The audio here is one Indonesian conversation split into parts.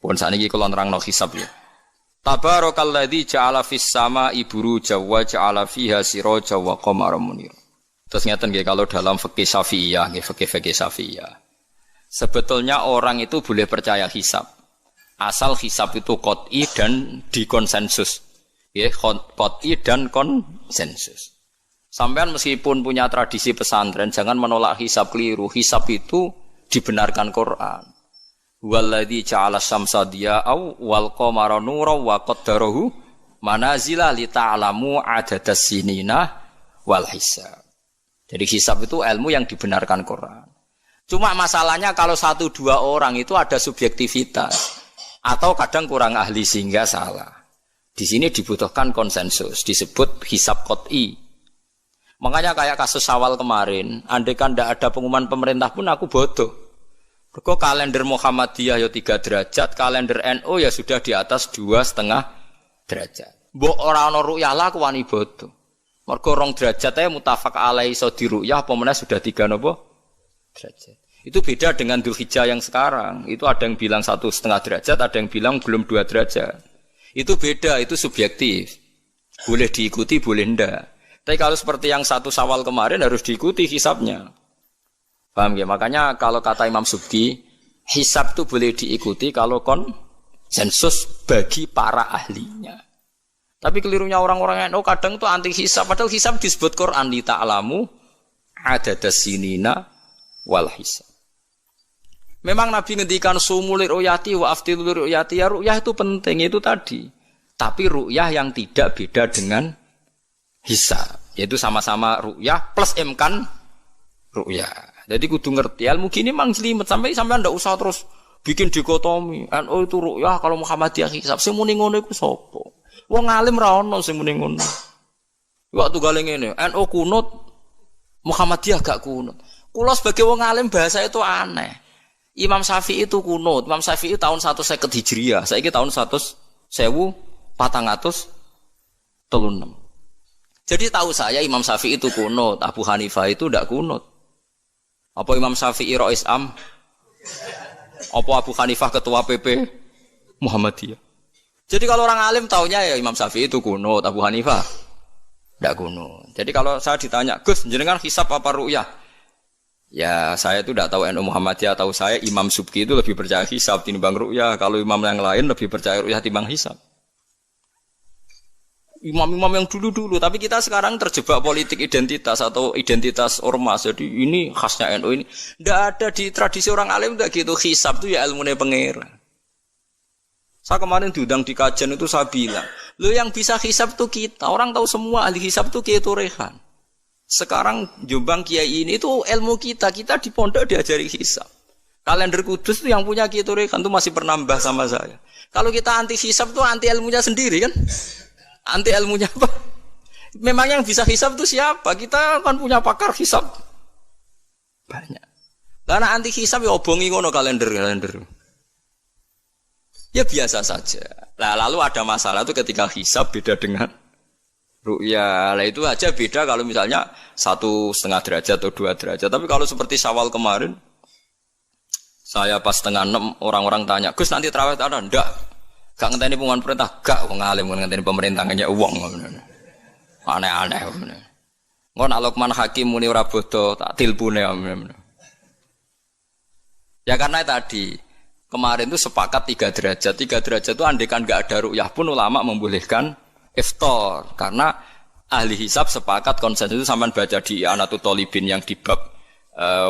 Pun saniki kula nerangno hisab ya. Tabarakalladzi ja'ala fis sama'i buruja wa ja'ala fiha siraja wa qamaran munir. Terus ngeten nggih kalau dalam fikih Syafi'iyah, nggih fikih Syafi'iyah. Sebetulnya orang itu boleh percaya hisab. Asal hisab itu qat'i dan dikonsensus. Nggih, qat'i dan konsensus. Sampean meskipun punya tradisi pesantren jangan menolak hisab keliru. Hisab itu dibenarkan Quran. Walladzi ja'ala syamsa diya'aw wal qamara nuran wa qaddarahu manazila li ta'lamu adadas sinina wal hisab. Jadi hisab itu ilmu yang dibenarkan Quran. Cuma masalahnya kalau 1-2 orang itu ada subjektivitas atau kadang kurang ahli sehingga salah. Di sini dibutuhkan konsensus, disebut hisab qat'i. Makanya kayak kasus Syawal kemarin, andai kan tidak ada pengumuman pemerintah pun aku bodoh. Kok kalender Muhammadiyah ya 3 derajat, kalender NU ya sudah di atas 2,5 derajat. Mbok ora ana ru'yah lah aku wani bodoh. Mergo 2 derajat ae mutafaq alaihi iso diru'yah apa meneh sudah 3 napa derajat. Itu beda dengan Dzulhijjah yang sekarang. Itu ada yang bilang 1,5 derajat, ada yang bilang belum 2 derajat. Itu beda, itu subjektif. Boleh diikuti, boleh ndak. Tapi kalau seperti yang 1 Syawal kemarin harus diikuti hisabnya. Paham ya? Makanya kalau kata Imam Subki, hisab itu boleh diikuti kalau konsensus bagi para ahlinya. Tapi kelirunya orang-orang NU kadang itu anti hisab. Padahal hisab disebut Quran li ta'lamu adadas sinina wal hisab. Memang Nabi ngendikan sumulir ru'yati wa aftilur ru'yati. Ya ru'yah itu penting, itu tadi. Tapi ru'yah yang tidak beda dengan hisab. Yaitu sama-sama ru'yah plus imkan ru'yah. Jadi kudu ngerti ilmu gini mang jelimet sampai ndak usah terus bikin dikotomi. NU itu ru'yah kalau Muhammadiyah hisab. Sing muni ngono iku sapa? Wong alim ra ono sing muni ngono. Waktu gale ngene, NU kunut Muhammadiyah gak kunut. Kula sebagai wong alim bahasa itu aneh. Imam Syafi'i itu kunut. Imam Syafi'i tahun 150 Hijriah. Saiki tahun 1436. Jadi tahu saya Imam Syafi'i itu kunut, Abu Hanifah itu ndak kunut. Apa Imam Syafi'i Rais Am? Apa Abu Hanifah ketua PP Muhammadiyah? Jadi kalau orang alim taunya ya Imam Syafi'i itu kunut, Abu Hanifah ndak kunut. Jadi kalau saya ditanya, "Gus, jenengan hisab apa ru'yah?" Ya, saya itu ndak tahu NU Muhammadiyah, tahu saya Imam Subki itu lebih percaya hisab timbang ru'yah. Kalau imam yang lain lebih percaya ru'yah timbang hisab. Imam-imam yang dulu-dulu, tapi kita sekarang terjebak politik identitas atau identitas ormas. Jadi ini khasnya NU ini. Tidak ada di tradisi orang alim tidak gitu. Hisab itu ya ilmunya pengira. Saya kemarin diundang di kajian itu saya bilang, lo yang bisa hisab itu kita. Orang tahu semua ahli hisab itu Kiai Turehan. Sekarang Jombang Kiai ini itu ilmu kita. Kita di pondok diajari hisab. Kalender Kudus itu yang punya Kiai Turehan itu masih penambah sama saya. Kalau kita anti hisab itu anti ilmunya sendiri kan? Anti ilmunya apa? Memang yang bisa hisab itu siapa? Kita kan punya pakar hisab banyak. Karena anti hisab ya obongi ngono kalender. Ya biasa saja. Nah, lalu ada masalah itu ketika hisab beda dengan ru'yah. Lah itu aja beda kalau misalnya 1,5 derajat atau 2 derajat. Tapi kalau seperti Syawal kemarin, saya pas 5:30 orang-orang tanya, "Gus nanti tarawih ada?" Enggak. Gak ngenteni pengumuman perintah, gak wong alim ngenteni pemerintah ngene wong. Aneh-aneh. Ngono nek Luqman Hakim muni ora bodo tak tilpune. Ya karena tadi kemarin itu sepakat 3 derajat. 3 derajat itu andekan gak ada ru'yah pun ulama membolehkan iftar karena ahli hisab sepakat konsensus itu sampean baca di Anatut Thalibin yang di bab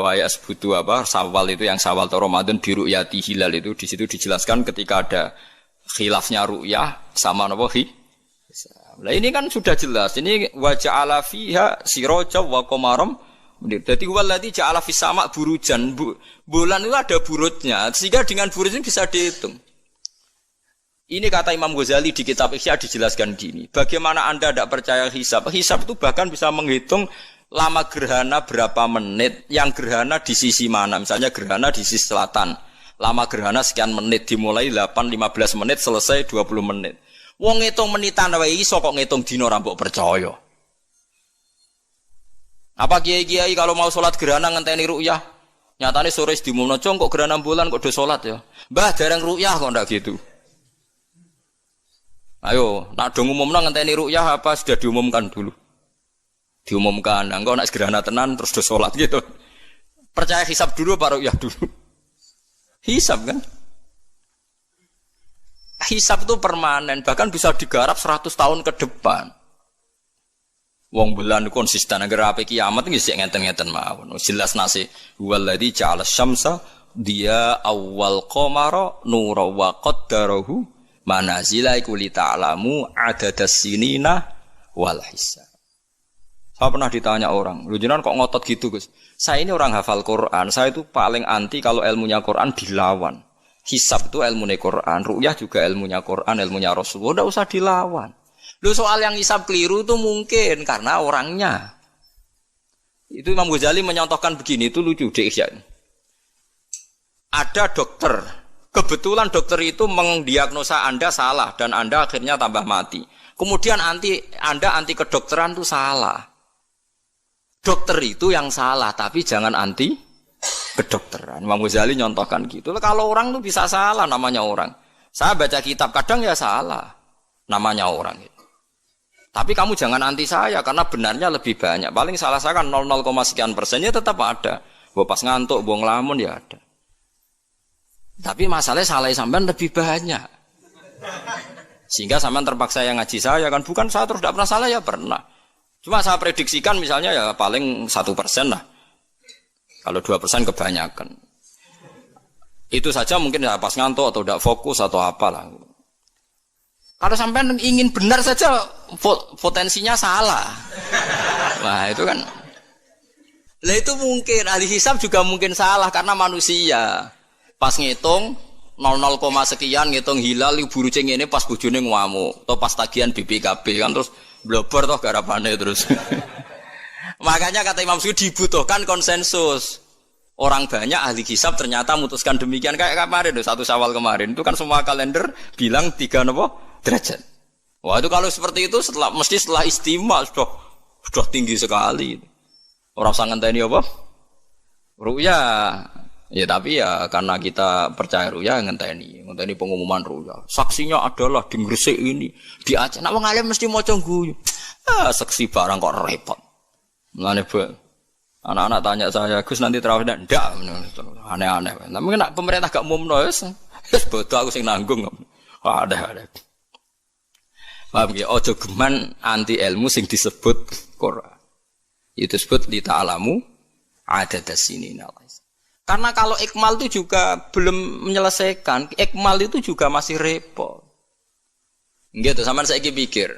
wa yasbutu Syawal itu yang Syawal atau Ramadan bi ru'yati hilal itu di situ dijelaskan ketika ada khilafnya ru'yah sama napa Nah ini kan sudah jelas. Ini wa ja'ala fiha siraja wa qamaram. Jadi waladzi ja'ala fis sama' burujan. Bulan itu ada burutnya. Sehingga dengan burut ini bisa dihitung. Ini kata Imam Ghazali di kitab Ihya dijelaskan gini. Bagaimana Anda tidak percaya hisab? Hisab itu bahkan bisa menghitung lama gerhana berapa menit, yang gerhana di sisi mana. Misalnya gerhana di sisi selatan. Lama gerhana sekian menit, dimulai 8-15 menit, selesai 20 menit. Wong ngitung menitan wae iso kok ngitung dina ora mbok percaya. Apa kiai-kiai kalau mau sholat gerhana ngenteni ru'yah? Nyatane sore diumumno, "Cong kok gerhana bulan kok do salat ya?" "Mbah, jarang ru'yah kok ndak gitu." Ayo, nak do ngumumno ngenteni ru'yah apa sudah diumumkan dulu? Diumumkan, engko nak gerhana tenan terus do salat gitu. Percaya hisab dulu apa ru'yah dulu? Hisab kan? Hisab itu permanen, bahkan bisa digarap 100 tahun ke depan. Wong bulan konsisten agar ape kiamat nggih sik ngenten-ngenten mawon. Jelas nase waladzi ja'ala syamsa dia awal qamara nura wa qaddarahu manazila iku li ta'lamu adadas sinina wal hisab. Saya pernah ditanya orang, "Lu jenengan kok ngotot gitu, Gus?" Saya ini orang hafal Quran, saya itu paling anti kalau ilmunya Quran dilawan. Hisab itu ilmunya Quran, ru'yah juga ilmunya Quran, ilmunya Rasulullah, enggak usah dilawan. Lu soal yang hisab keliru itu mungkin karena orangnya. Itu Imam Ghazali menyontohkan begini, itu lucu deh ya. Ada dokter, kebetulan dokter itu mendiagnosa Anda salah dan Anda akhirnya tambah mati. Kemudian Anda anti kedokteran itu salah. Dokter itu yang salah, tapi jangan anti kedokteran. Imam Ghazali nyontohkan gitu. Kalau orang itu bisa salah, namanya orang. Saya baca kitab kadang ya salah, namanya orang itu. Tapi kamu jangan anti saya karena benarnya lebih banyak. Paling salah saya kan 0, sekian persennya tetap ada. Gua pas ngantuk, gua ngelamun ya ada. Tapi masalahnya salah sampean lebih banyak. Sehingga sampean terpaksa yang ngaji saya kan, bukan saya terus tidak pernah salah ya pernah. Cuma saya prediksikan misalnya ya paling 1% lah. Kalau 2% kebanyakan. Itu saja mungkin ya pas ngantuk atau tidak fokus atau apalah. Kalau sampai ingin benar saja potensinya salah. Nah itu kan. Lah itu mungkin ahli hisab juga mungkin salah karena manusia. Pas ngitung 0, sekian ngitung hilal buru ceng ini pas bojone ngamuk atau pas tagihan BPKB kan terus blobor toh garapane terus. Makanya kata Imam Suyuti dibutuhkan konsensus. Orang banyak ahli hisab ternyata memutuskan demikian kayak kemarin 1 Syawal kemarin itu kan semua kalender bilang 3 derajat. Wah itu kalau seperti itu mesti setelah istimewa sudah tinggi sekali. Orang sangat ngenteni apa? Ru'ya. Ya tapi ya karena kita percaya ru'ya ngenteni pengumuman ru'ya. Saksinya adalah di Gresik ini, di Aceh. Nek wong alim mesti maca guyu. Saksi barang kok repot. Mulane anak-anak tanya saya, "Gus nanti tarawih ndak?" Aneh-aneh. Tapi nek pemerintah gak umumno wis bodoh aku sing nanggung. Ada. Paham nggih? Aja geman anti ilmu sing disebut Quran. Itu disebut li ta'lamu adadas sinina. Karena kalau ikmal itu juga belum menyelesaikan, ikmal itu juga masih repot. Gitu, sampean saiki pikir.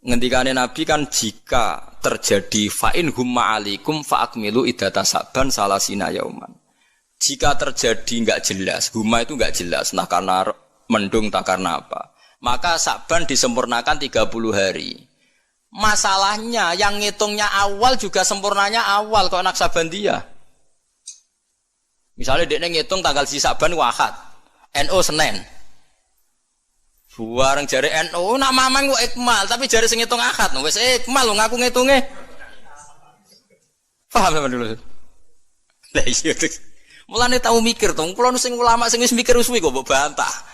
Ngendikane Nabi kan jika terjadi fa'in humma alikum fa'akmilu iddata Sa'ban salasina yauman. Jika terjadi enggak jelas, humma itu enggak jelas, nah karena mendung tak karena apa. Maka Sa'ban disempurnakan 30 hari. Masalahnya yang ngitungnya awal juga sempurnanya awal kok anak Sabandia. Misalnya dia ngitung tanggal si Sa'ban Ahad, NU Senin. Bareng jari NU nak mamang kok ikmal, tapi jari sing ngitung Ahad, wis ikmal lho ngaku ngitunge. Paham sampean dulu. Lah iya. Mulane tau mikir to, kula sing ulama sing wis mikir suwi kok mbok bantah.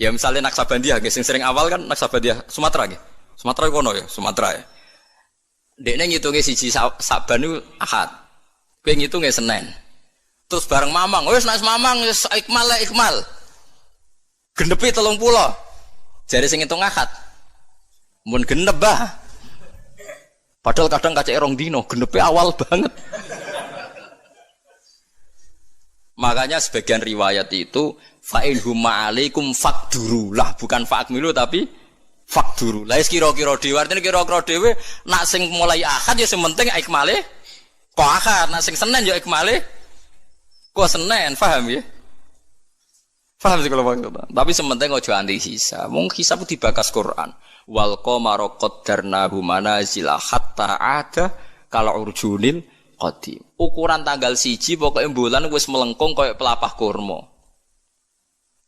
Ya misalnya Naksabandia, sing sering awal kan Naksabandia Sumatera nggih. Sumatera kono ya, Sumatera ya. Dekne ngitunge siji Saban niku Ahad. Kowe ngitunge Senin. Terus bareng Mamang, wis nek Mamang wis ikmal lah ikmal. Genepi 30. Jare sing ngitung Ahad. Mun genep bah. Padahal kadang kacek rong dino, genepi awal banget. Makanya sebagian riwayat itu fa'in humma alaikum fakduru lah, bukan fa'akmilu tapi fakduru. Lah kira-kira dhewe artine kira-kira dhewe nak sing mulai Ahad ya sing penting ikmale kok Ahad, nak sing Senin ya ikmale kok Senin, paham ya? Paham sih kalau maksud. Tapi sementing aja anti hisab. Mung hisab dibakas Quran. Wal qamara qaddarnahu manazila hatta ada kalau urjunil qadim. Ukuran tanggal 1 pokoknya bulan wis melengkung koyo pelapah kurma.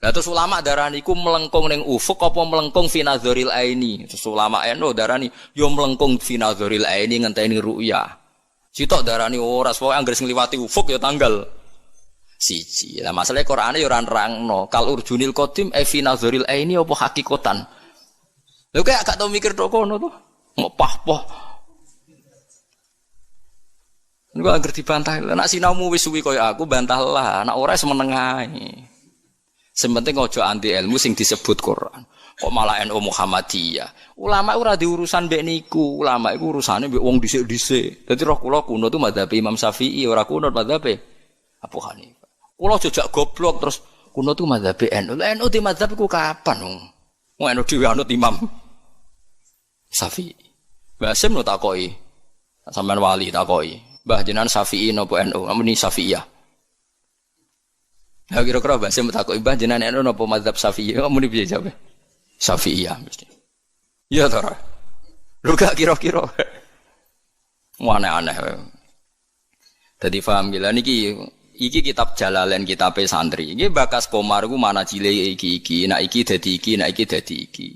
Lah terus ulama darani iku melengkung ning ufuk apa melengkung fi nazaril aini. Terus ulama eno darani yo melengkung fi nazaril aini ngenteni ru'yah. Sitok darani ora, pokoke anggere sing liwati ufuk ya tanggal siji. Lah masalahe Qur'ane ya ora nerangno. Kal urjunil qadim fi nazaril aini apa hakikatan. Lho kaya gak tau mikir tok kono to. Mau pah-pah. Niku anggere dibantah. Nek sinaumu wis suwi kaya aku bantahlah, nek ora semeneng ae. Sementing aja anti ilmu sing disebut Quran. Kok malah NU Muhammadiyah. Ulama ora diurusan mbek niku. Ulama iku urusane mbek wong dhisik-dhisik. Dadi roh kula kuno tu madzhab Imam Syafi'i, ora kuno madzhab Abu Hanifah. Kula jejak goblok terus kuno tu madzhab NU. Lah NU di madzhab iku kapan wong? Wong NU dhewe anut Imam Syafi'i. Mbah Sim no takoki. Sampeyan wali takoki. Mbah jenengan Syafi'i napa NU? Amuni Syafi'iyah. Nah kira-kira Mbah Sim takoki mbah jenengan NU napa madzhab Syafi'i? Amuni piye jawabe? Syafi'iyah mesti. Iya ta ora? Lu gak kira-kira. Aneh-aneh. Dadi paham gila niki kitab Jalalain kitabe santri. Iki bakas Komar ku mana cile iki. Nek iki dadi iki, nek iki dadi iki.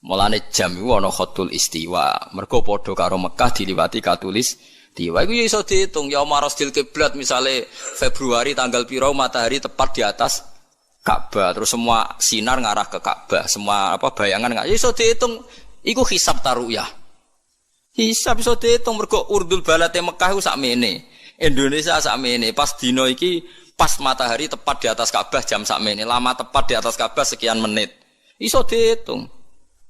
Mulane jam iku ana khatul istiwa. Mergo padha karo Mekah diliwati katulis istiwa. Iku ya iso diitung ya marasdil kiblat misale Februari tanggal piro matahari tepat di atas Ka'bah, terus semua sinar ngarah ke Ka'bah, semua bayangan nggak iso dihitung. Iku hisab taruyah. Hisab iso dihitung mergo urdul balate Mekah iku sakmene. Indonesia sakmene. Pas dino iki pas matahari tepat di atas Ka'bah jam sakmene, lama tepat di atas Ka'bah sekian menit. Iso dihitung.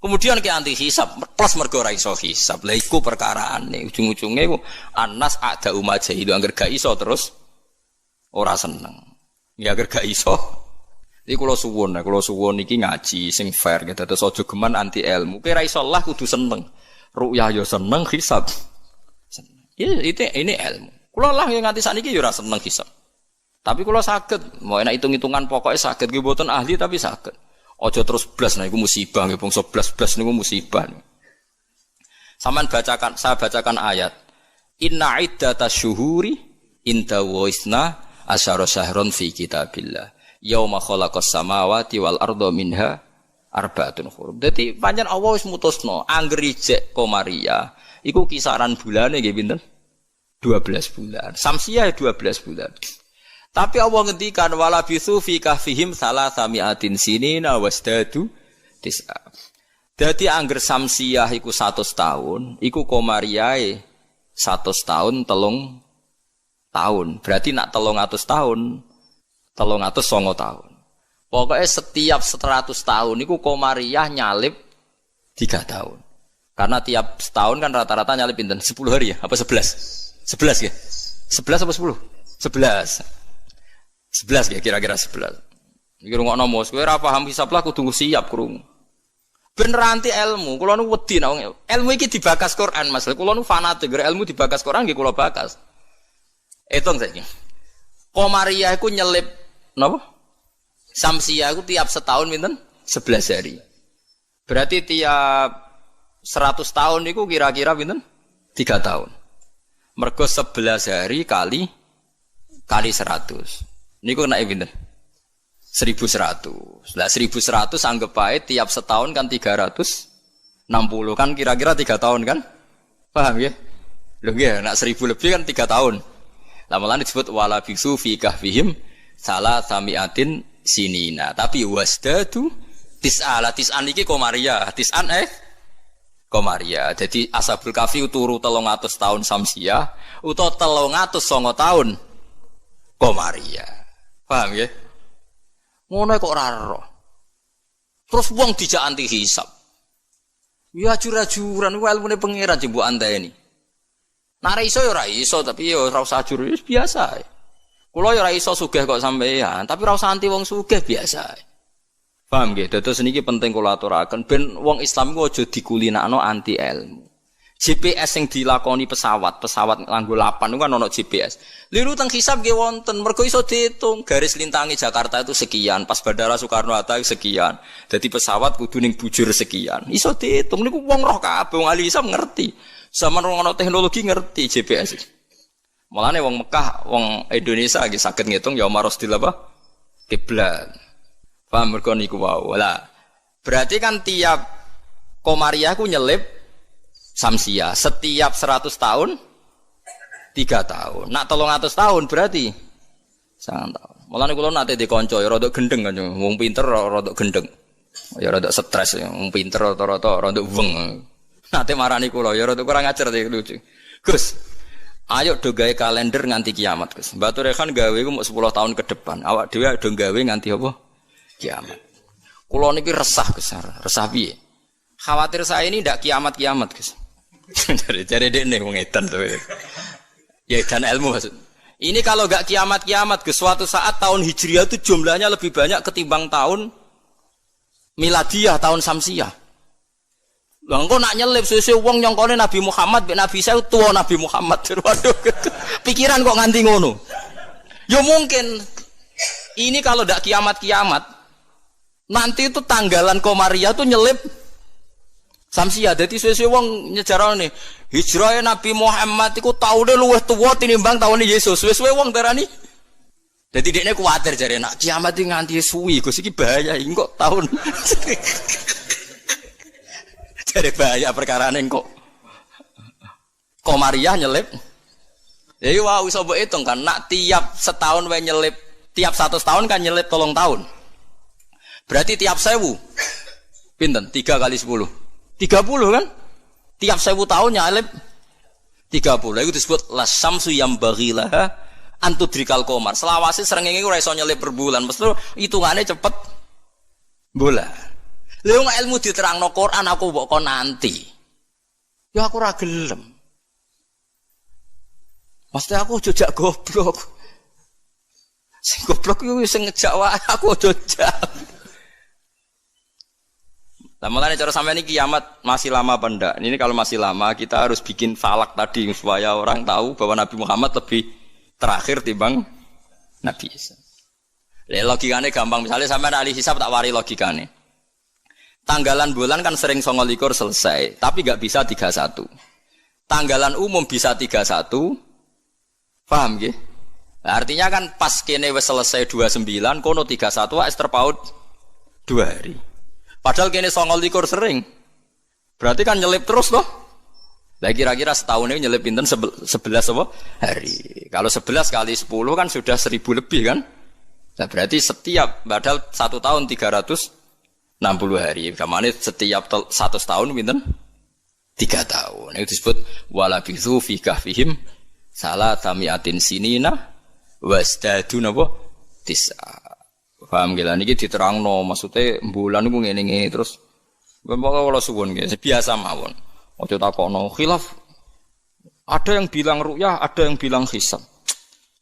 Kemudian ke anti hisab plus mergo ora iso hisab. Lah iku perkaraane ujung-ujunge iku anas ada umat jahilu angger gak iso terus ora seneng. Ya angger gak iso. Iki kula suwun iki ngaji sing fair gitu. Terus aja geman anti ilmu. Kira iso lah kudu seneng. Ru'yah ya seneng, hisab. Seneng. Ya ini ilmu. Kula lah yang nganti sakniki ya ora seneng hisab. Tapi kula saged, mau enak hitung-hitungan pokoknya saged nggih mboten ahli tapi saged. Aja terus blas nah iku musibah nggih bangsa blas-blas niku musibah. Saman bacakan, saya bacakan ayat. Inna iddatasyuhuri inda waisna asyara syahron fi kitabillah. Yauma khalaqas samawati wal arda minha arba'atun hurum. Dadi pancen Allah wis mutusno angger ijek Komariah iku kisaran bulane nggih pinten? 12 bulan. Samsiah 12 bulan. Tapi Allah ngendikan wala bisu fi kahfihim salasami'atin sinina wasdadu tis'a. Dadi angger samsiah iku 100 tahun, iku Komariah 100 tahun 3 tahun. Berarti nak 300 tahun 309 tahun. Pokoknya setiap 100 tahun itu Komariah nyalip 3 tahun. Karena tiap setahun kan rata-rata nyalip pinten 10 hari ya, apa 11? 11 ya? 11 apa 10? 11. 11 ya kira-kira 11. Iki rungokno mos, kowe ora paham hisab lah kudu siap krungu. Ben ranti ilmu, kula nu wedi nek ilmu iki dibakas Quran Mas. Kula nu fanatik ilmu dibakas Quran nggih kula bakas. Etung saiki. Komariah iku nyelip napa? Samsiah iku tiap setahun pinten? 11 hari. Berarti tiap 100 tahun niku kira-kira pinten? 3 tahun. Mergo 11 hari kali 100. Niku naik pinten? 1100. Lah 1100 anggap ae tiap setahun kan 360 kan kira-kira 3 tahun kan? Paham ya? Lho nggih, nek 1000 lebih kan 3 tahun. Lah malah disebut wala bisu fi kahfihim salasami'atin sinina. Tapi wasdadu tis'an iki Komariah. Tis'an Komariah. Jadi Ashabul Kahfi turu 300 tahun Samsiah utawa 309 tahun Komariah. Paham ya? Ngono kok ora ero. Terus wong dijak anti hisab. Ya ajur-ajuran ku ilmune pangeran jembuk anteni. Nek iso ya ora iso tapi ya ora usah ajur biasa. Kula ya ora iso sugih kok sampeyan, tapi ora usah anti wong sugih biasa. Paham nggih? Dados niki penting kula aturaken ben wong Islam ku aja dikulinakno anti ilmu. GPS yang dilakoni pesawat nganggo lapan itu kan ono GPS. Liru teng hisab nggih wonten, mergo iso diitung garis lintangi Jakarta itu sekian, pas Bandara Soekarno-Hatta sekian. Jadi pesawat kudu ning bujur sekian. Iso diitung niku wong roh kabeh, wong ahli hisab ngerti. Zaman ono teknologi ngerti GPS. Mulane wong Mekah, wong Indonesia nggih saged ngitung ya marosdil apa? Kiblat. Paham mergo niku wae. Lah, berarti kan tiap Komariah ku nyelip Samsiah setiap 100 tahun 3 tahun. Nak 300 tahun berarti 9 tahun. Mulane kula nate dikonco ya rada gendeng kan. Wong pinter rada gendeng. Ya rada stres ya. Wong pinter rata-rata rada weng. Nate marani kula ya rada kurang ajar iki lucu. Gus, ayo do gawe kalender nganti kiamat, Gus. Mbak Turekan gawe ku 10 tahun ke depan. Awak dhewe do gawe nganti apa? Kiamat. Kula niki resah, Gus. Resah piye? Khawatir saya ini ndak kiamat-kiamat, Gus. Cari dekne wong edan to. Ya dan ilmu maksud. Ini kalau enggak kiamat-kiamat, Gus, suatu saat tahun Hijriah itu jumlahnya lebih banyak ketimbang tahun Miladiyah, tahun Samsiyah. Lah engko nak nyelip suwe-suwe wong nyongkone Nabi Muhammad mek Nabi saya tua Nabi Muhammad. Waduh. Pikiran kok nganti ngono. Ya mungkin ini kalau ndak kiamat-kiamat nanti itu tanggalan Komariah tuh nyelip Samsiyah. Dadi suwe-suwe wong nyejarane hijrah Nabi Muhammad iku taune luwih tuwa tinimbang taune Yesus. Suwe-suwe wong darani. Dadi dekne kuwatir jare nak kiamat iki nganti suwi Gus iki bahaya kok tahun. Jare bahaya perkarane kok Komariah nyelip. Ya wah iso mbok hitung kan nak tiap setahun wae nyelip, tiap 100 tahun kan nyelip 3 tahun. Berarti tiap 1000 pinten? 3 kali 10. 30 kan? Tiap 1000 tahun nyalip 30. Itu disebut lasamsu yang baghilaha antudrikal qamar. Selawase srengenge ora iso nyelip per bulan. Mesti hitungane cepet bola. Lha wong ilmu diterangno Quran aku mbok kon nanti. Ya aku ora gelem. Mesti aku jojak goblok. Sing goblok iku sing ngejak wae aku jojak. Nah, mulane cara sampeyan iki kiamat masih lama apa ndak? Ini kalau masih lama kita harus bikin falak tadi supaya orang tahu bahwa Nabi Muhammad lebih terakhir timbang Nabi Isa. Logikane gampang, misalnya sampeyan ahli hisab tak wari logikane. Tanggalan bulan kan sering 29 selesai, tapi enggak bisa 31. Tanggalan umum bisa 31. Paham nggih? Nah, artinya kan pas kene wis selesai 29, kono 31 wis terpaut 2 hari. Padahal kene 29 sering. Berarti kan nyelip terus toh. Lah kira-kira setahun ini nyelip pinten 11 apa? Hari. Kalau 11 kali 10 kan sudah 1000 lebih kan? Nah, berarti setiap padahal 1 tahun 360 hari. Kamane setiap 100 tahun pinten? 3 tahun. Itu disebut walabithu fi kahfihim salatamiatin sinina wasdadu napa? Tis'a. Paham gila niki diterangno maksudnya bulan niku ngene-ngene terus kula suwun nggih biasa mawon. Aja takokno khilaf. Ada yang bilang ru'yah, ada yang bilang hisab.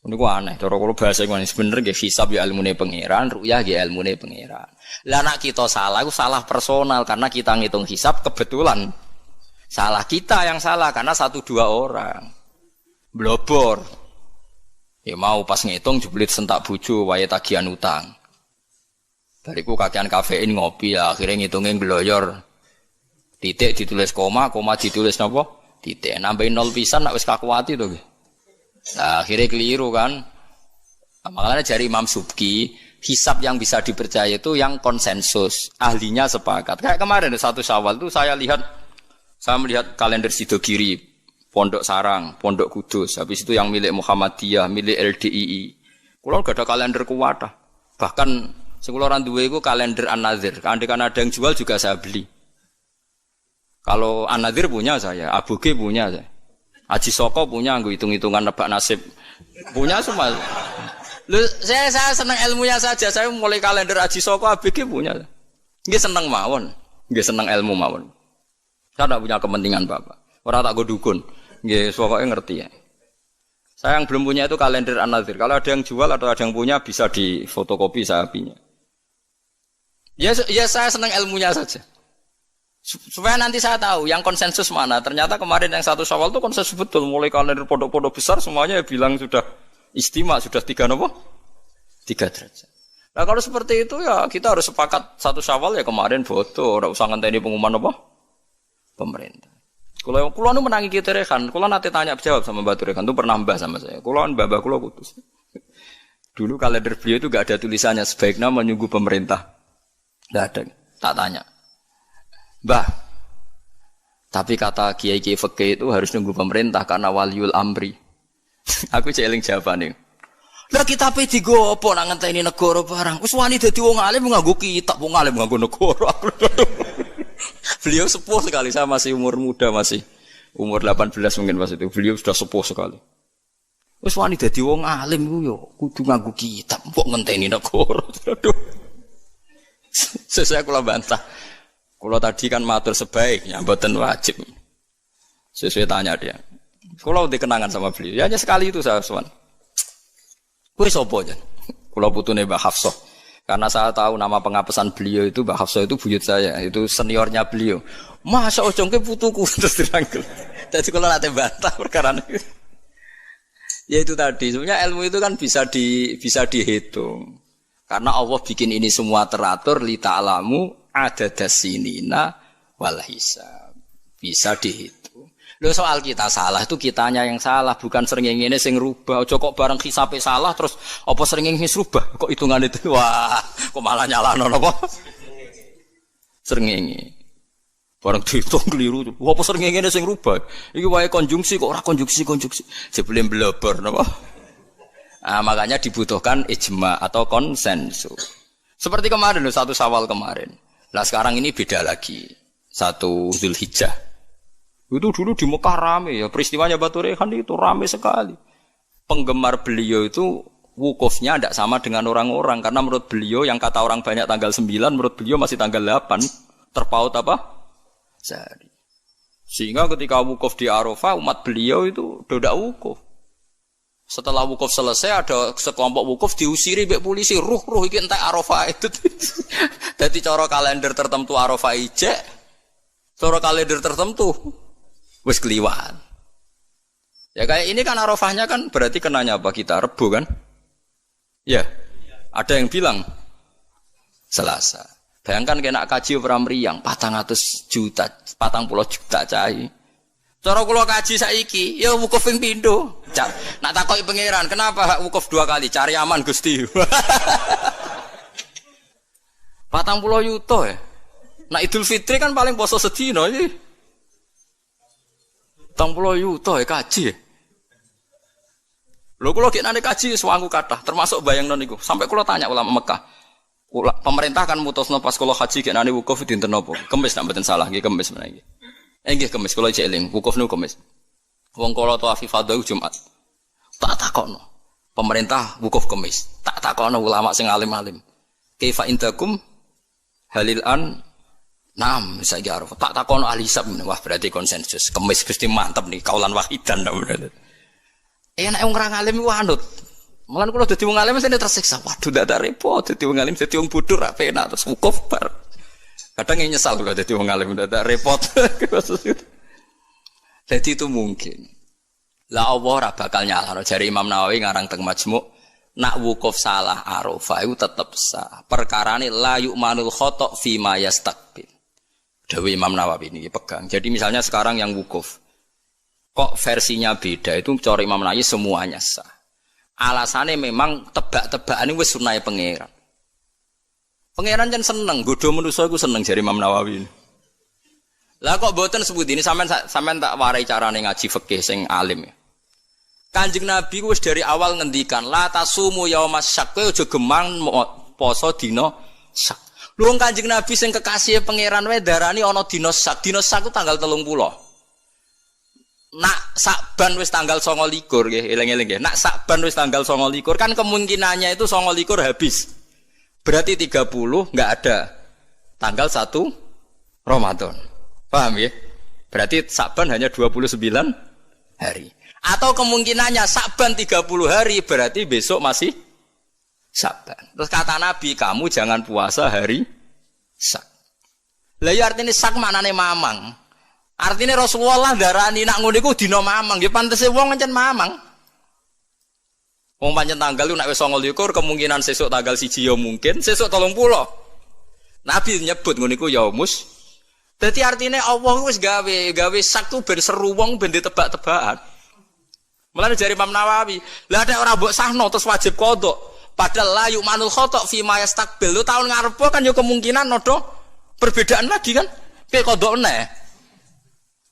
Niku aneh cara kula bahasa ngene bener nggih hisab ya ilmune pangeran, ru'yah ya ilmune pangeran. Lah nek kita salah iku salah personal karena kita ngitung hisab kebetulan. Salah kita yang salah karena 1-2 orang. Blobor. Ya mau pas ngitung jeblit sentak bojo wae tagihan utang. Bariku kakean kafein ngopi ya akhirnya ngitungnya ngloyor. Titik ditulis koma, koma ditulis napa? Titik. Nambahin 0 pisan nak wis kakuati to nggih. Nah, akhirnya keliru kan. Makanya dari Imam Subki, hisab yang bisa dipercaya itu yang konsensus, ahlinya sepakat. Kayak kemarin 1 Syawal itu saya melihat kalender Sidogiri, Pondok Sarang, Pondok Kudus, habis itu yang milik Muhammadiyah, milik LDII. Kulo gak ada kalender kuwatah. Bahkan sing kula ora duwe iku kalender An-Nadzir. Kan ada yang jual juga saya beli. Kalau An-Nadzir punya saya, Aboge punya saya. Haji Soko punya, nggo hitung-hitungan nebak nasib. Punya semua. Lho, saya senang ilmunya saja. Saya mulai kalender Haji Soko, Aboge punya. Nggih seneng mawon. Nggih seneng ilmu mawon. Saya tidak punya kepentingan Bapak. Ora tak go dukun. Nggih, pokoke ngerti ya. Saya yang belum punya itu kalender An-Nadzir. Kalau ada yang jual atau ada yang punya bisa difotokopi saya punya. Ya saya senang ilmunya saja. Supaya nanti saya tahu yang konsensus mana. Ternyata kemarin yang 1 Syawal itu konsensus betul. Mulai kalender pondok-pondok besar semuanya bilang sudah istimewa, sudah 3 derajat. Nah kalau seperti itu ya kita harus sepakat 1 Syawal ya kemarin foto. Ora usah ngenteni pengumuman apa? Pemerintah. Kalau nu menangi kita rekan, kalau nanti tanya jawab sama Mbak Turekan itu pernah mbah sama saya. Kalau mbah kulo putus. Dulu kalender beliau itu gak ada tulisannya sebaiknya menunggu pemerintah. Nggak ada, tak tanya. Mbah, tapi kata kiai-kiai fikih itu harus nunggu pemerintah karena waliul amri. Aku cek eling jawabane. Lah kitabe digo apa nak ngenteni negara barang. Wis wani dadi wong alim nganggo kitab, wong alim nganggo negara. Beliau sepuh sekali, saya masih umur muda, masih umur 18 mungkin pas itu. Beliau sudah sepuh sekali. Wis wani dadi wong alim ku yo kudu nganggo kitab, kok ngenteni negara. Aduh. Sesuai kula bantah. Kula tadi kan matur sebaiknya mboten wajib. Sesuai tanya dia. Kula udah kenangan sama beliau. Ya hanya sekali itu saya sowan. Kowe sapa jan? Kula putune Mbah Hafsah. Karena saya tahu nama pengapesan beliau itu Mbah Hafsah itu buyut saya, itu seniornya beliau. Masa ojongke putuku terus dirangkul. Dadi kula nate bantah perkara niku. Ya itu tadi, sebenarnya ilmu itu kan bisa dihitung. Karena Allah bikin ini semua teratur li ta'lamu adadasinina wal hisab. Bisa dihitung. Lho soal kita salah itu kitanya yang salah, bukan srengenge sing rubah. Aja kok bareng hisabe salah terus apa srengenge rubah? Kok hitungan itu wah, kok malah nyalahno napa? Srengenge. Bareng dihitung keliru. Apa srengenge sing rubah? Iki wae konjungsi kok ora konjungsi. Sebelum bleber napa? Makanya dibutuhkan ijma atau konsensus. Seperti kemarin loh, 1 Syawal kemarin. Nah sekarang ini beda lagi. 1 Zulhijjah. Itu dulu di Mekah rame ya, peristiwanya Batu Rehan itu rame sekali. Penggemar beliau itu wukufnya tidak sama dengan orang-orang. Karena menurut beliau yang kata orang banyak tanggal 9, menurut beliau masih tanggal 8. Terpaut apa? Sehari. Sehingga ketika wukuf di Arafah, umat beliau itu tidak wukuf. Setelah wukuf selesai ada sekelompok wukuf diusiri mbek polisi, ruh iki entek Arafah itu. Dadi cara kalender tertentu Arafah ijek, cara kalender tertentu wis keliwat. Ya kayak ini kan Arafahnya kan berarti kenanya apa kita Rebo kan? Ya. Ada yang bilang Selasa. Bayangkan kena kaji ora mriyang 400 juta, 40 juta cai. Cara kula kaji saiki, ya wukuf ping pindho. Nak takoki pangeran, kenapa hak wukuf 2 kali? Cari aman Gusti. 40 juta ya. Nak Idul Fitri kan paling poso sedina iki. 40 juta ya kaji. Lho kula gek nane kaji suwangu kathah, termasuk bayangno niku. Sampai kula tanya ulama Mekah. Pemerintah kan mutusno pas kula haji gek nane wukuf dinten napa? Kemis nek mboten salah nggih kemis menawa nggih. Nggih kemis kula cek eling, wukuf niku kemis. Wong kala tawaf ifadah Jumat. Tak takokno. Pemerintah wukuf kemis. Tak takokno ulama sing alim-alim. Kaifa indakum halil an Naam, saya Arafah. Tak takon ahli hisab, wah berarti konsensus. Kemis Gusti mantap nih, kaulan wahidan ndak berarti. Nek wong ora ngalim ku anut. Mulan kula dadi wong alim mesti tersiksa. Waduh ndak repot dadi wong alim dadi wong bodoh ra penak terus wukuf bar. Kadang nyesal kula dadi wong alim ndak repot. Jadi itu mungkin. Lah Allah ora bakal nyalahno jare Imam Nawawi ngarang teng Majmu'. Nak wukuf salah Arafah itu tetep sah. Perkarane la yu'manul khata' fi ma yastaqbil. Dewi Imam Nawawi ini pegang. Jadi misalnya sekarang yang wukuf, kok versinya beda itu cara Imam Nawawi semuanya sah. Alasannya memang tebak-tebakan ini wis sunah pangeran. Pangeran kan seneng, godho manusa iku seneng jare Imam Nawawi. Lah kok mboten sebut ini sampean tak warai carane ngaji fikih sing alim ya. Kanjeng Nabi wis dari awal ngendikan la tasumu yaumas syak, kowe aja gemang poso dina syak. Lho Kanjeng Nabi sing kekasih pangeran wae darani ana dina syak. Dina syak ku tanggal 30. Nak Sakban wis tanggal 29 nggih, eling-eling nggih. Nak Sakban wis tanggal 29 kan kemungkinannya itu 29 habis. Berarti 30 enggak ada. Tanggal 1 Ramadan. Paham ya? Berarti Sakban hanya 29 hari. Atau kemungkinannya Sakban 30 hari berarti besok masih Sakban. Terus kata Nabi, kamu jangan puasa hari Sak. Lah ya artine Sak maknane mamang. Artine Rasulullah darani nak ngono iku dina mamang, ya pantese wong pancen mamang. Wong pancen tanggal lu nek wis 29 kemungkinan sesuk tanggal 1 ya mungkin, sesuk 30. Nabi nyebut ngono iku yaumus. Dadi artine Allah wis gawe Sak tu ben seru wong ben ditebak-tebakan. Mulane jari Imam Nawawi, lah nek ora mbok sahno terus wajib qodho. Padahal la yu'manul khata' fi ma yastaqbil. Lu tahun ngarep kan yo kemungkinan nodo perbedaan lagi kan. Piye qodho neh.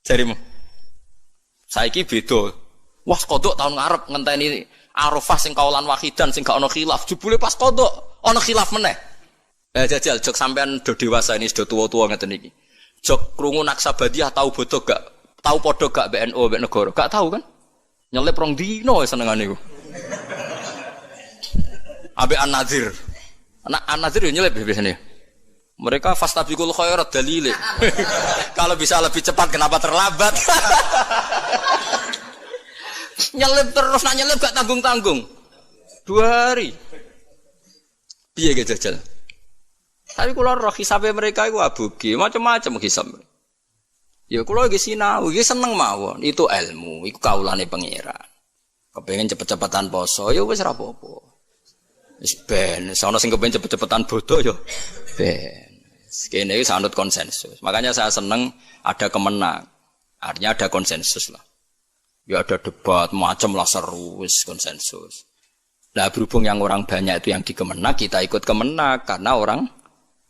Jarimu. Saiki beda. Wah, kodok tahun ngarep ngenteni Arafah sing kaulan wahidan sing gak ono khilaf. Jebule pas kodok ono khilaf meneh. Jajal jok sampean do dewasa ini sudah tua-tua ngeten iki. Jok krungu Naksabandiyah tahu bodoh gak? Tahu podo gak BNO mbek negara? Gak tahu kan? Nyelip rong dino senengane iku. Ambek An-Nadzir. An-Nadzir yo nyelip biasanya. Mereka fastabiqul khairat dalile. Kalau bisa lebih cepat kenapa terlambat? Nyelip terus nak nyelip gak tanggung-tanggung. 2 hari. Piye ge jajal? Tapi kula roh hisabe mereka iku aboge, macam-macam hisab. Ya kula iki sinau, iki seneng mawon. Itu ilmu, iku kaulane pangeran. Kepengin cepet-cepetan poso, ya wis ora apa-apa. Wis ben, sono sing kepengin cepet-cepetan bodoh ya ben. Kene iki sanut konsensus. Makanya saya seneng ada kemenang. Artinya ada konsensus lah. Ya ada debat, macam lah seru, wis konsensus. Nah berhubung yang orang banyak itu yang dikemenak, kita ikut kemenak karena orang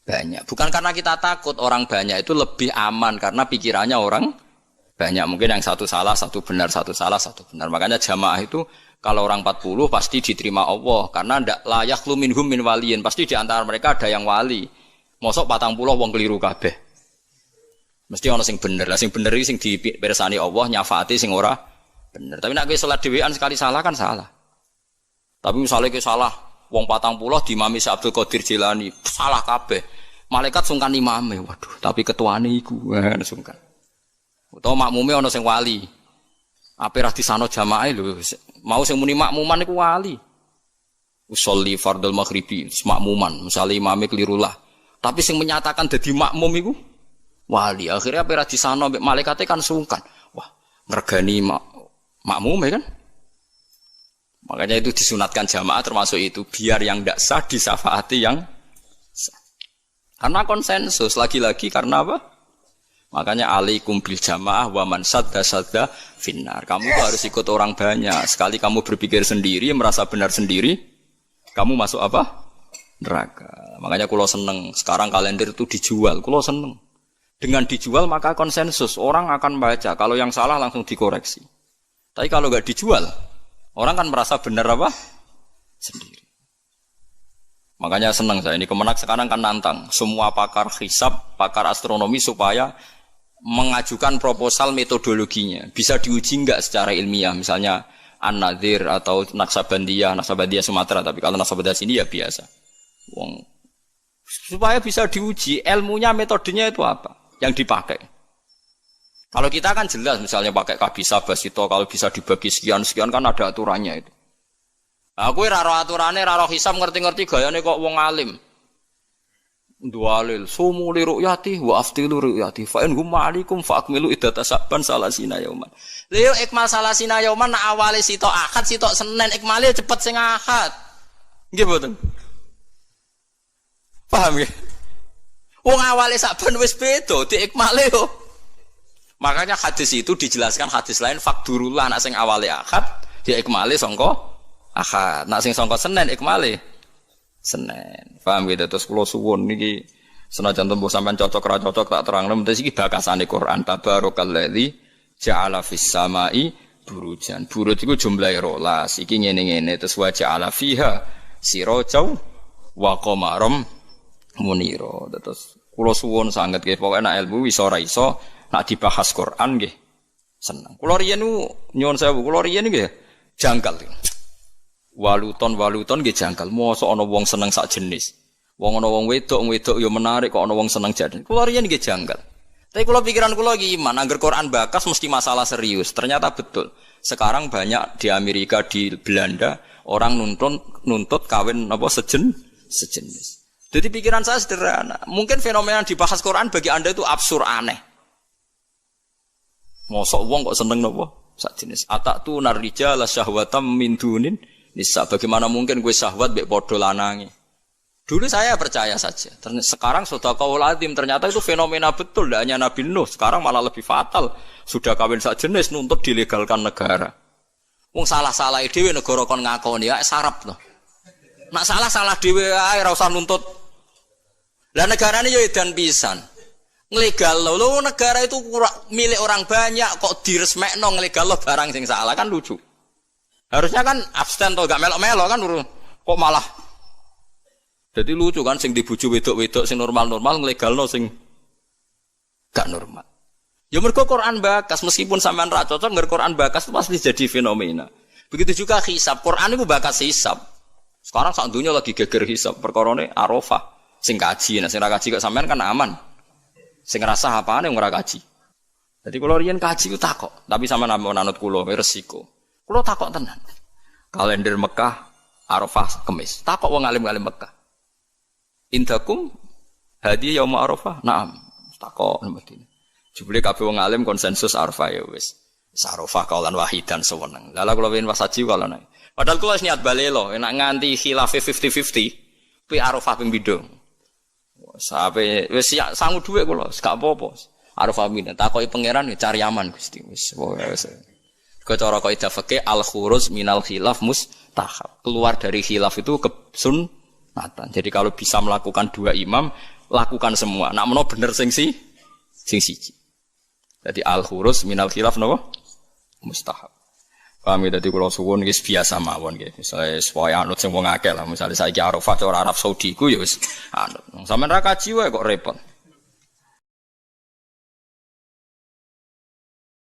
banyak. Bukan karena kita takut orang banyak itu lebih aman karena pikirannya orang banyak. Mungkin yang satu salah, satu benar, satu salah, satu benar. Makanya jamaah itu kalau orang 40 pasti diterima Allah karena ndak layak lu minhum min waliyin. Pasti di antara mereka ada yang wali. Mosok 40 wong keliru kabeh. Mesti ana sing bener. Lah sing bener iki sing dipirsani Allah nyafaati sing ora bener. Tapi nek kowe salat dhewean sekali salah kan salah. Tapi misalnya kowe salah wong 40 diimami Syekh Abdul Qadir Jilani, salah kabeh. Malaikat sungkan imame. Waduh, tapi ketuane iku sungkan. Utawa makmume ana sing wali. Ape ra disano jamaah lho. Mau sing muni makmuman iku wali. Usolli fardhul maghribi, makmuman, misale imame keliru lah. Tapi sing menyatakan dadi makmum iku wali. Akhirnya ape ra disano mbek malaikate kan sungkan. Wah, ngregani makmume kan? Makanya itu disunatkan jamaah termasuk itu biar yang tidak sah disafaati yang sah. Karena konsensus lagi-lagi karena apa? Makanya alaikum bil jamaah wa man sadda finnar. Kamu tuh harus ikut orang banyak. Sekali kamu berpikir sendiri, merasa benar sendiri, kamu masuk apa? Neraka. Makanya kulo seneng sekarang kalender itu dijual. Kulo seneng. Dengan dijual maka konsensus orang akan baca. Kalau yang salah langsung dikoreksi. Tapi kalau nggak dijual, orang kan merasa benar apa? Sendiri. Makanya senang saya ini Kemenak sekarang kan nantang semua pakar hisab, pakar astronomi supaya mengajukan proposal metodologinya. Bisa diuji enggak secara ilmiah, misalnya An-Nadzir atau Naksabandiyah Sumatera, tapi kalau Naksabandiyah sini ya biasa. Wong supaya bisa diuji ilmunya, metodenya itu apa yang dipakai. Kalau kita kan jelas misalnya pakai kabisa basito, kalau bisa dibagi sekian kan ada aturannya itu. Aku ora ro aturane, ora ro hisab ngerti-ngerti gayane kok wong alim. Dualil sumu li ru'yati wa aftilu ru'yati fa in hum ma'alikum fa akmilu iddata saban salasina yauman. Lha ikmal salasina yauman nak awale sitok Ahad sitok Senin ikmale cepet sing Ahad. Nggih mboten? Paham nggih? Wong awale saban wis beda diikmale yo. Makanya hadis itu dijelaskan hadis lain fakdurullah nak sing awale Ahad diikmale sangka Ahad. Nak sing sangka Senin ikmale Senin. Paham gitu? Terus kula suwun niki senajan tembuh sampean cocok ra cocok tak terangno mesti iki bakasane Quran. Tabarakalladzi ja'ala fis samai burujan. Buruj iku jumlahe 12. Iki ngene-ngene terus wa ja'ala fiha sirajan wa qamaram munira. Terus kula suwun sanget nggih pokoke nek ilmu iso ora iso nek dibahas Quran nggih seneng. Kula riyen nyuwun sewu, kula riyen nggih janggal. Waluton nggih janggal. Mosok ana wong seneng sak jenis. Wong ana wong wedok ya menarik kok ana wong seneng jadi. Kula riyen nggih janggal. Tapi kula pikiran kula iki iman, angger Quran bakas mesti masalah serius. Ternyata betul. Sekarang banyak di Amerika, di Belanda orang nuntut kawin apa sejenis. Jadi pikiran saya sederhana. Mungkin fenomena yang dibahas Quran bagi Anda itu absurd aneh. Mosok wong kok seneng napa sak jenis. Atatu narrijala syahwatam min dunin nisa. Bagaimana mungkin gue syahwat mbek padha lanange. Dulu saya percaya saja. Sekarang sudah qaul azim, ternyata itu fenomena betul. Tidak hanya Nabi Nuh, sekarang malah lebih fatal. Sudah kawin sak jenis nuntut dilegalkan negara. Wong salah-salah dhewe negara kon ngakoni ya sarap to. Nak salah dhewe ae ora usah nuntut. Lah negarane yo edan pisan. Nglegal lo negara itu milik orang banyak kok diresmekno nglegal lo barang sing salah kan lucu. Harusnya kan abstain to gak melok-melok kan kok malah. Jadi lucu kan sing dibuju wedok-wedok sing normal-normal nglegalno sing gak normal. Ya mergo Quran bakas meskipun sampean ra cocok ngger Quran bakas itu pasti jadi fenomena. Begitu juga hisab. Quran itu bakas hisab. Sekarang sak dunya lagi geger hisab perkarane Arafah. Sing kaji, nah sing ra kaji kok sampean kan aman. Sing ngrasah apane wong ora kaji. Jadi kula riyen kaji ku takok, tapi sampean ampun anut kula resiko. Kula takok tenan. Kalender Mekah Arafah Kamis. Takok wong alim-alim Mekah. Indakum hadi yaum Arafah? Naam. Takok mesti. Jebule kabeh wong alim konsensus Arafah ya wis. Arafah kaulan wahidan sewenang. Lha kula wen wasaji kala nae. Padahal kula wis niat balelo, enak nganti khilaf 50-50. Kuwi Arafah ping pindho. Sampai wis sangu dhuwit kula, gak apa-apa. Arafah pindho. Takoki pangeran ya cari aman Gusti. Wis wis. Cara kaidah fikih al-khuruj minal khilaf mustahab. Keluar dari khilaf itu kesunatan. Jadi kalau bisa melakukan dua imam, lakukan semua. Nak meno bener sing siji. Jadi al-khuruj minal khilaf napa? Mustahab. Paham ya, dadi kula suwun wis biasa mawon nggih. Misale supaya anut sing wong akeh lah, misale saiki Arafah cara Arab Saudi ku ya wis anut. Sampeyan ra kaji wae kok repot.